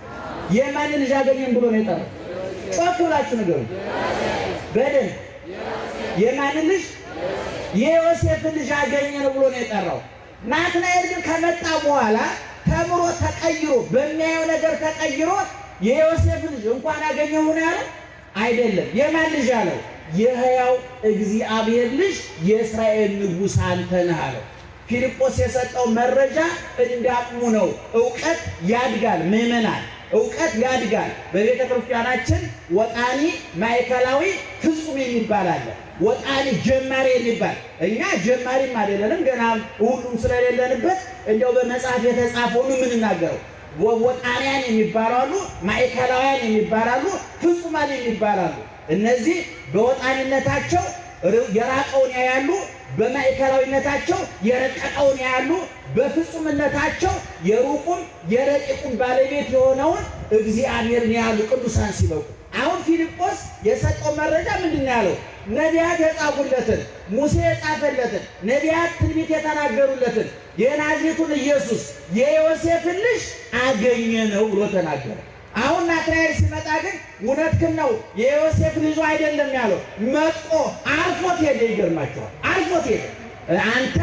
የማን ልጅ አገኘን ብሎ ነው የጠራው? ጮክ ብላችሁ ንገሩ በደንብ። የማን ልጅ? የዮሴፍን ልጅ አገኘን ብሎ ነው የጠራው። ናትናኤል ግን ከመጣ በኋላ ተምሮ ተቀይሮ በሚያየው ነገር ተቀይሮ የዮሴፍ ልጅ እንኳን አገኘሁ ነው ያለው አይደለም። የማን ልጅ አለው? የሕያው እግዚአብሔር ልጅ የእስራኤል ንጉሥ አንተ ነህ አለው። ፊልጶስ የሰጠው መረጃ እንዳቅሙ ነው። እውቀት ያድጋል። ምዕመናን እውቀት ያድጋል። በቤተ ክርስቲያናችን ወጣኒ ማዕከላዊ ፍጹም የሚባል አለ። ወጣኒ ጀማሪ የሚባል እኛ ጀማሪም አይደለንም ገና ሁሉም ስለሌለንበት እንደው በመጽሐፍ የተጻፈውን የምንናገረው ወጣንያን የሚባላሉ፣ ማዕከላውያን የሚባላሉ፣ ፍጹማን የሚባላሉ። እነዚህ በወጣንነታቸው የራቀውን ያያሉ፣ በማዕከላዊነታቸው የረቀቀውን ያያሉ፣ በፍጹምነታቸው የሩቁም የረቂቁም ባለቤት የሆነውን እግዚአብሔርን ያያሉ ቅዱሳን ሲበቁ። አሁን ፊልጶስ የሰጠው መረጃ ምንድን ነው ያለው? ነቢያት የጻፉለትን፣ ሙሴ የጻፈለትን፣ ነቢያት ትንቢት የተናገሩለትን የናዝሬቱን ኢየሱስ የዮሴፍን ልጅ አገኘ ነው ብሎ ተናገረ። አሁን ናትናኤል ሲመጣ ግን እውነትህን ነው የዮሴፍ ልጁ አይደለም ያለው። መጥቆ አልፎት ሄደ። ይገርማቸዋል። አልፎት ሄደ። አንተ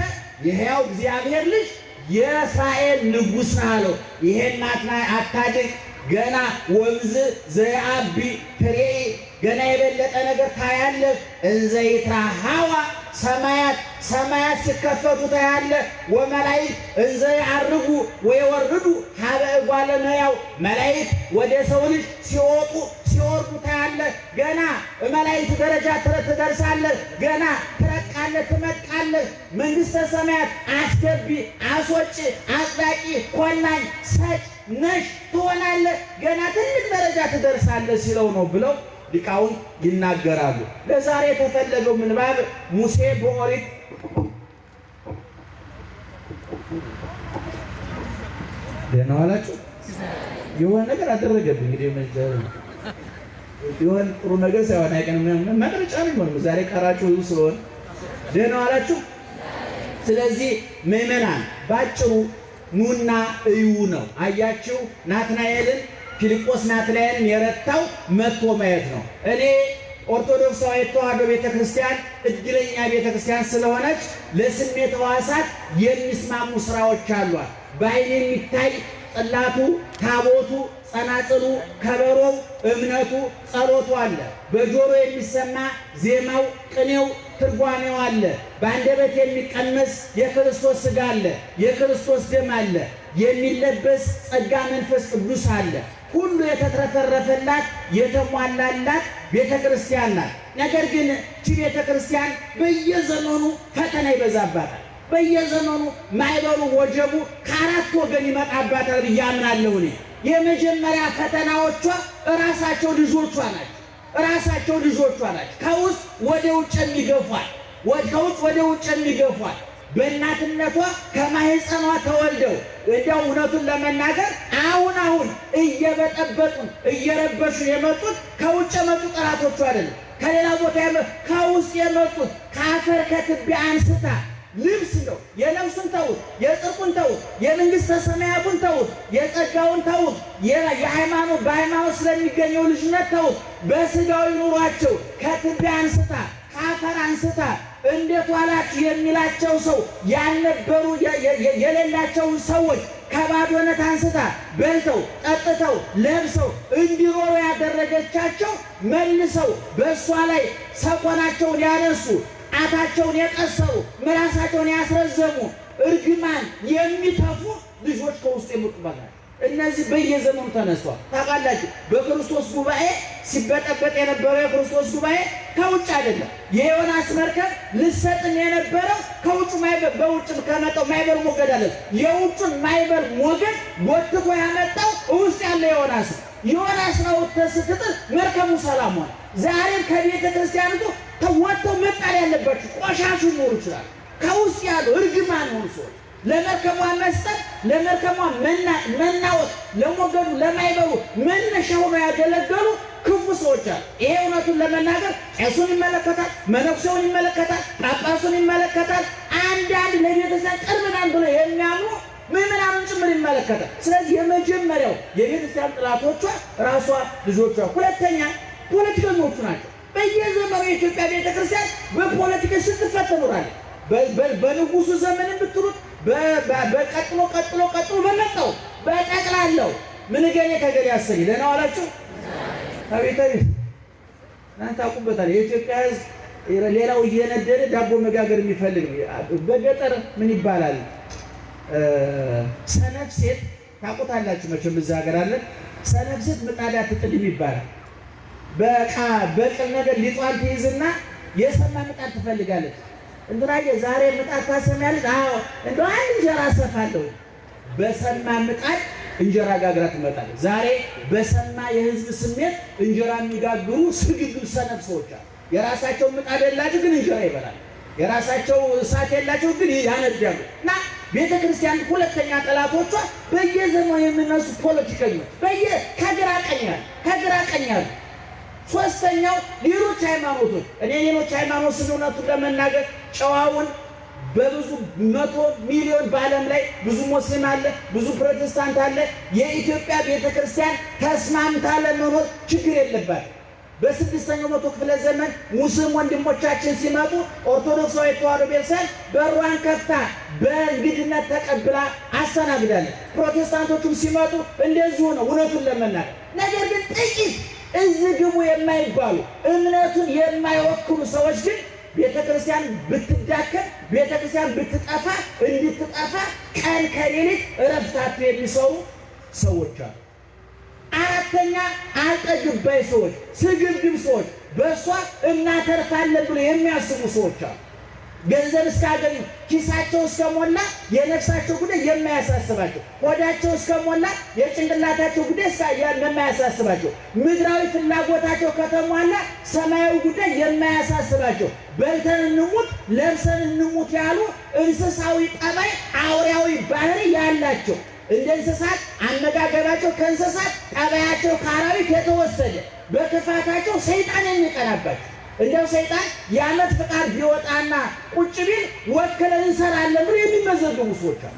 የሕያው እግዚአብሔር ልጅ የእስራኤል ንጉሥ ነህ አለው። ይሄን ናትናኤል አታድንቅ፣ ገና ወንዝ ዘየዐቢ ፍሬዕ፣ ገና የበለጠ ነገር ታያለህ። እንዘ ይትረኃዋ ሰማያት፣ ሰማያት ሲከፈቱ ታያለህ። ወመላእክት እንዘ ይዐርጉ ወይወርዱ ሀበ እጓለ እመሕያው፣ መላእክት ወደ ሰው ልጅ ሲወጡ ሲወርዱ ታያለህ። ገና መላእክት ደረጃ ትደርሳለህ። ገና ትረቃለህ፣ ትመጥቃለህ። መንግሥተ ሰማያት አስገቢ፣ አስወጪ፣ አጽዳቂ፣ ኮናኝ፣ ሰጭ፣ ነሽ ትሆናለህ። ገና ትልቅ ደረጃ ትደርሳለህ ሲለው ነው ብለው ሊቃውንት ይናገራሉ። ለዛሬ የተፈለገው ምንባብ ሙሴ በኦሪት ደህና ዋላችሁ። የሆነ ነገር አደረገብኝ እንግዲህ የሆነ ጥሩ ነገር ሳይሆን አይቀርም። መቅረጫ ነው ዛሬ ቀራጩ ስለሆነ ደህና ዋላችሁ። ስለዚህ ምዕመናን ባጭሩ ኑና እዩ ነው። አያችሁ ናትናኤልን ፊልጶስ ናትናኤልን የረታው መጥቶ ማየት ነው። እኔ ኦርቶዶክሳዊ ተዋሕዶ ቤተክርስቲያን እድለኛ ቤተክርስቲያን ስለሆነች ለስሜት ሕዋሳት የሚስማሙ ስራዎች አሏት። በዓይን የሚታይ ጽላቱ፣ ታቦቱ፣ ጸናጽሉ፣ ከበሮው፣ እምነቱ፣ ጸሎቱ አለ። በጆሮ የሚሰማ ዜማው፣ ቅኔው፣ ትርጓሜው አለ። በአንደበት የሚቀመስ የክርስቶስ ሥጋ አለ፣ የክርስቶስ ደም አለ። የሚለበስ ጸጋ መንፈስ ቅዱስ አለ። ሁሉ የተትረፈረፈላት የተሟላላት ቤተ ክርስቲያን ናት። ነገር ግን እቺ ቤተ ክርስቲያን በየዘመኑ ፈተና ይበዛባታል። በየዘመኑ ማዕበሉ ወጀቡ ከአራት ወገን ይመጣባታል ብዬ አምናለሁ። እኔ የመጀመሪያ ፈተናዎቿ ራሳቸው ልጆቿ ናቸው። ራሳቸው ልጆቿ ናቸው። ከውስጥ ወደ ውጭ የሚገፏል፣ ከውጭ ወደ ውጭ የሚገፏል። በእናትነቷ ከማህፀኗ ተወልደው እንደው እውነቱን ለመናገር አሁን እየበጠበጡን እየረበሹ የመጡት ከውጭ የመጡ ጠላቶቹ አይደለም፣ ከሌላ ቦታ ከውስጥ የመጡት ከአፈር ከትቢያ አንስታ ልብስ ነው። የነፍሱን ተውት፣ የጽድቁን ተውት፣ የመንግሥተ ሰማያቱን ተውት፣ የጸጋውን ተውት፣ የሃይማኖት በሃይማኖት ስለሚገኘው ልጅነት ተውት። በሥጋዊ ኑሯቸው ከትቢያ አንስታ ከአፈር አንስታ እንዴት ዋላችሁ የሚላቸው ሰው ያልነበሩ የሌላቸውን ሰዎች ከባዶነት አንስታ በልተው ጠጥተው ለብሰው እንዲኖሩ ያደረገቻቸው መልሰው በእሷ ላይ ሰቆናቸውን ያነሱ፣ ጣታቸውን የቀሰሩ፣ ምላሳቸውን ያስረዘሙ፣ እርግማን የሚተፉ ልጆች ከውስጥ የመጡባት ናቸው። እነዚህ በየዘመኑ ተነስተዋል። ታውቃላችሁ፣ በክርስቶስ ጉባኤ ሲበጠበጥ የነበረው የክርስቶስ ጉባኤ ከውጭ አይደለም። የዮናስ መርከብ ልሰጥም የነበረው ከውጭ ማይበር፣ በውጭ ከመጣው ማይበር ሞገድ አለ። የውጭን ማይበር ሞገድ ጎትቶ ያመጣው ውስጥ ያለ ዮናስ ዮናስ ነው። ተስትጥል መርከቡ ሰላም ሆነ። ዛሬም ከቤተ ክርስቲያን ተወጥተው መጣል ያለባችሁ ቆሻሹ ኖሩ ይችላል። ከውስጥ ያሉ እርግማን ሆኑ ሰዎች ለመርከቧ መስጠት፣ ለመርከቧ መናወጥ፣ ለሞገዱ ለማይበሩ መነሻ ሆኖ ያገለገሉ ክፉ ሰዎች አሉ። ይሄ እውነቱን ለመናገር ቄሱን ይመለከታል፣ መነኩሴውን ይመለከታል፣ ጳጳሱን ይመለከታል። አንዳንድ ለቤተክርስቲያን ቅርብ ነን ብሎ የሚያምኑ ምዕመናንን ጭምር ይመለከታል። ስለዚህ የመጀመሪያው የቤተክርስቲያን ጥላቶቿ ራሷ ልጆቿ፣ ሁለተኛ ፖለቲከኞቹ ናቸው። በየዘመኑ የኢትዮጵያ ቤተክርስቲያን በፖለቲካ ስትፈተኑራለች። በንጉሱ ዘመን ብትሉት በቀጥሎ በመጣው በጠቅላላው ምን ገኔ ከገሬ ያሰኝ ለና ዋላችሁ አቤታዬ እናንተ አቁበታል። የኢትዮጵያ ሕዝብ ሌላው እየነደደ ዳቦ መጋገር የሚፈልግ በገጠር ምን ይባላል? ሰነፍ ሴት ታውቁታላችሁ መቼም እዛ ሀገር አለ። ሰነፍ ሴት ምጣድ አትጥድም ይባላል። በቅል ነገር ሊጧን ትይዝና የሰማ ምጣድ ትፈልጋለች። እንድራየ ዛሬ ምጣድ ታሰሚያለች። አዎ እንደው አንድ እንጀራ ሰፋለሁ። በሰማ ምጣድ እንጀራ ጋግራ ትመጣለች። ዛሬ በሰማ የህዝብ ስሜት እንጀራ የሚጋግሩ ስግብግብ ሰነፍ ሰዎች አሉ። የራሳቸው ምጣድ የላቸው ግን እንጀራ ይበላል። የራሳቸው እሳት የላቸው ግን ያነዳሉ። እና ቤተክርስቲያን ሁለተኛ ጠላቶቿ በየዘመኑ የሚነሱ ፖለቲከኞች ከግራ ቀኝ ያሉ። ሶስተኛው ሌሎች ሃይማኖቶች። እኔ ሌሎች ሃይማኖት እውነቱን ለመናገር ጨዋውን በብዙ መቶ ሚሊዮን በዓለም ላይ ብዙ ሙስሊም አለ፣ ብዙ ፕሮቴስታንት አለ። የኢትዮጵያ ቤተክርስቲያን ተስማምታ ለመኖር ችግር የለባት። በስድስተኛው መቶ ክፍለ ዘመን ሙስሊም ወንድሞቻችን ሲመጡ ኦርቶዶክሳዊ ተዋሕዶ ቤተክርስቲያን በሯን ከፍታ በእንግድነት ተቀብላ አስተናግዳለች። ፕሮቴስታንቶቹም ሲመጡ እንደዚሁ ነው እውነቱን ለመናገር። ነገር ግን ጥቂት እዚህ ግቡ የማይባሉ እምነቱን የማይወክሉ ሰዎች ግን ቤተክርስቲያን ብትዳከም ቤተክርስቲያን ብትጠፋ እንድትጠፋ ቀን ከሌሊት እረፍት የሚሰሩ ሰዎች አሉ። አራተኛ አልጠግባይ ሰዎች፣ ስግብግብ ሰዎች፣ በእሷ እናተርፋለን ብሎ የሚያስቡ ሰዎች አሉ። ገንዘብ እስካገኙ ኪሳቸው እስከሞላ የነፍሳቸው ጉዳይ የማያሳስባቸው፣ ሆዳቸው እስከሞላ የጭንቅላታቸው ጉዳይ የማያሳስባቸው፣ ምድራዊ ፍላጎታቸው ከተሟላ ሰማያዊ ጉዳይ የማያሳስባቸው፣ በልተን እንሙት ለብሰን እንሙት ያሉ እንስሳዊ ጠባይ አውሬያዊ ባህሪ ያላቸው፣ እንደ እንስሳት አመጋገባቸው ከእንስሳት ጠባያቸው ከአራዊት የተወሰደ፣ በክፋታቸው ሰይጣን የሚቀናባቸው። እንደው ሰይጣን የዓመት ፍቃድ ቢወጣና ቁጭ ቢል ወክለን እንሰራለን ብሎ የሚመዘግቡ ሰዎች አሉ።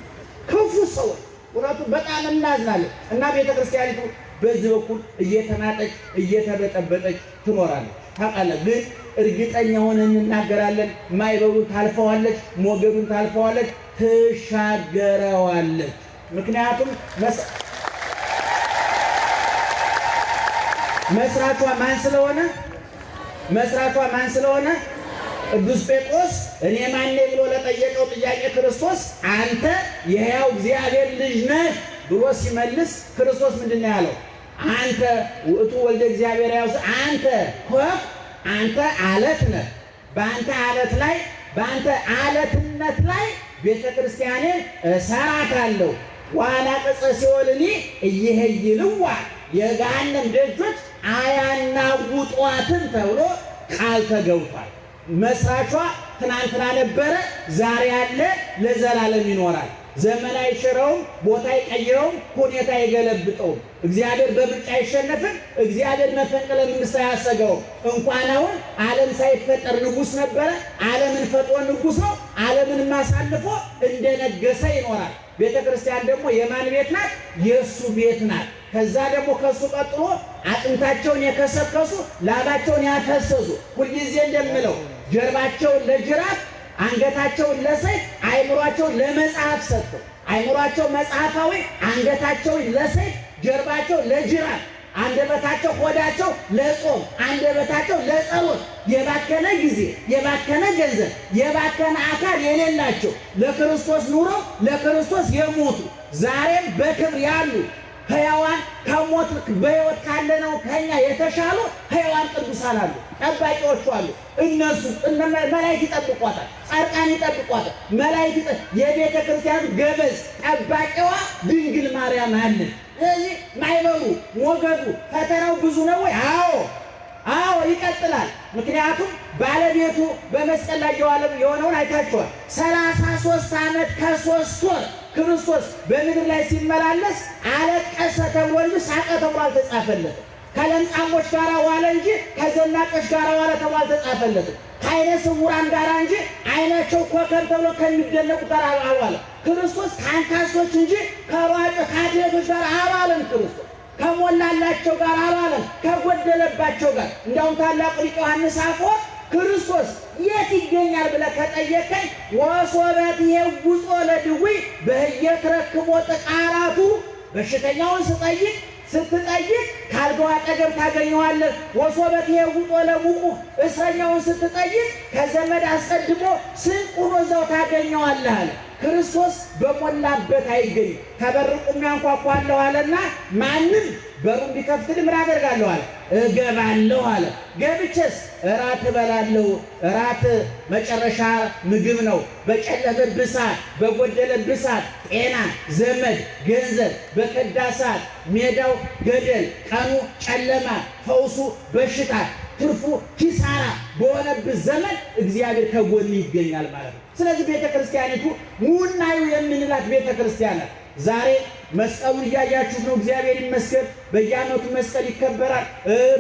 ክፉ ሰዎች እውነቱ በጣም እናዝናለን። እና ቤተክርስቲያኒቱ በዚህ በኩል እየተናጠች እየተበጠበጠች ትኖራለች። ታውቃለህ፣ ግን እርግጠኛ ሆነን እንናገራለን። ማይበሩን ታልፈዋለች፣ ሞገዱን ታልፈዋለች፣ ትሻገረዋለች። ምክንያቱም መስራቿ ማን ስለሆነ ቅዱስ ጴጥሮስ እኔ ማን ነኝ ብሎ ለጠየቀው ጥያቄ ክርስቶስ አንተ የሕያው እግዚአብሔር ልጅ ነህ ብሎ ሲመልስ ክርስቶስ ምንድን ነው ያለው? አንተ ውእቱ ወልደ እግዚአብሔር ያው አንተ አለት ነህ። በአንተ አለትነት ላይ ቤተክርስቲያኔን እሰራታለሁ። ዋላ ቅጽ ሲኦልኒ እየሄይልዋ የገሃነም ደጆች አያናውጧትም ተብሎ ቃል ተገብቷል። መስራቿ ትናንትና ነበረ፣ ዛሬ ያለ፣ ለዘላለም ይኖራል። ዘመን አይሽረውም፣ ቦታ አይቀይረውም፣ ሁኔታ አይገለብጠውም። እግዚአብሔር በምርጫ አይሸነፍም። እግዚአብሔር መፈንቅለ መንግስት አያሰጋውም። እንኳን አሁን ዓለም ሳይፈጠር ንጉሥ ነበረ። ዓለምን ፈጥሮ ንጉሥ ነው። ዓለምን ማሳልፎ እንደነገሰ ይኖራል። ቤተ ክርስቲያን ደግሞ የማን ቤት ናት? የእሱ ቤት ናት። ከዛ ደግሞ ከሱ ቀጥሎ አጥንታቸውን የከሰከሱ ላባቸውን ያፈሰሱ ሁልጊዜ እንደምለው ጀርባቸውን ለጅራፍ አንገታቸውን ለሰይፍ አይምሯቸውን ለመጽሐፍ ሰጥተው አይምሯቸው መጽሐፋዊ፣ አንገታቸው ለሰይፍ፣ ጀርባቸው ለጅራፍ፣ አንደበታቸው ሆዳቸው ለጾም፣ አንደበታቸው ለጸሎት፣ የባከነ ጊዜ፣ የባከነ ገንዘብ፣ የባከነ አካል የሌላቸው ለክርስቶስ ኑረው ለክርስቶስ የሞቱ ዛሬም በክብር ያሉ ሕያዋን ከሞት በሕይወት ካለነው ከኛ የተሻሉ ሕያዋን ቅዱሳን አሉ፣ ጠባቂዎቹ አሉ። እነሱ መላእክት ይጠብቋታል፣ ጻድቃን ይጠብቋታል። መላእክት የቤተ ክርስቲያኑ ገበዝ ጠባቂዋ ድንግል ማርያም አለች። ስለዚህ ማይበሉ ሞገዱ ፈተናው ብዙ ነው ወይ? አዎ ይቀጥላል። ምክንያቱም ባለቤቱ በመስቀል ላይ የሆነውን አይታችኋል። 33 ዓመት ከ3 ወር ክርስቶስ በምድር ላይ ሲመላለስ አለቀሰ ተብሎ እንጂ ሳቀ ተብሎ አልተጻፈለትም። ከለምጻሞች ጋር ዋለ እንጂ ከዘናጮች ጋር ዋለ ተብሎ አልተጻፈለትም። ከዓይነ ስውራን ጋር እንጂ ዓይናቸው ኮከብ ተብሎ ከሚደነቁ ጋር አልዋለም። ክርስቶስ ከአንካሶች እንጂ ከአትሌቶች ጋር አልዋለም። ክርስቶስ ከሞላላቸው ጋር አልዋለም፣ ከጎደለባቸው ጋር። እንዲያውም ታላቁ ሊቅ ዮሐንስ አፈወርቅ ክርስቶስ የት ይገኛል ብለህ ከጠየቀኝ ወሶበት የጉጾ ለድውይ በየትረክቦ ጥቃራቱ በሽተኛውን ስትጠይቅ ካልጋው አጠገብ ታገኘዋለህ። ወሶበት የጉጾ ለሙቁ እስረኛውን ስትጠይቅ ከዘመድ አስቀድሞ ስንቅ ሆኖ እዛው ታገኘዋለህ አለ። ክርስቶስ በሞላበት አይገኝም። ከበር ቁሜ አንኳኳለሁ አለና ማንም በሩን ቢከፍትልኝ ምን አደርጋለሁ አለ? እገባለሁ አለ። ገብቼስ እራት እበላለሁ። እራት መጨረሻ ምግብ ነው። በጨለመብህ ሰዓት፣ በጎደለብህ ሰዓት ጤና፣ ዘመድ፣ ገንዘብ በከዳ ሰዓት ሜዳው ገደል፣ ቀኑ ጨለማ፣ ፈውሱ በሽታ፣ ትርፉ ኪሳራ በሆነብህ ዘመን እግዚአብሔር ከጎን ይገኛል ማለት ነው። ስለዚህ ቤተ ክርስቲያኒቱ ሙናዩ የምንላት ቤተ ክርስቲያን ናት። ዛሬ መስቀሉን እያያችሁ ነው። እግዚአብሔር ይመስገን። በየዓመቱ መስቀል ይከበራል።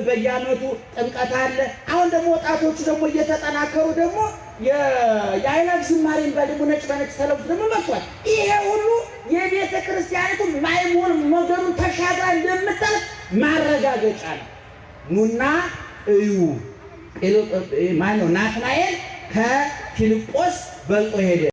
በየዓመቱ ጥምቀት አለ። አሁን ደግሞ ወጣቶቹ ደግሞ እየተጠናከሩ ደግሞ የአይናቅ ዝማሬን ደግሞ ነጭ በነጭ ተለብሶ ደግሞ መጥቷል። ይሄ ሁሉ የቤተ ክርስቲያኒቱ ማይሞን ሞገዱን ተሻግራ እንደምታልፍ ማረጋገጫ ነው። ኑና እዩ። ማነው ናትናኤል ከፊልጶስ በልጦ ሄደ።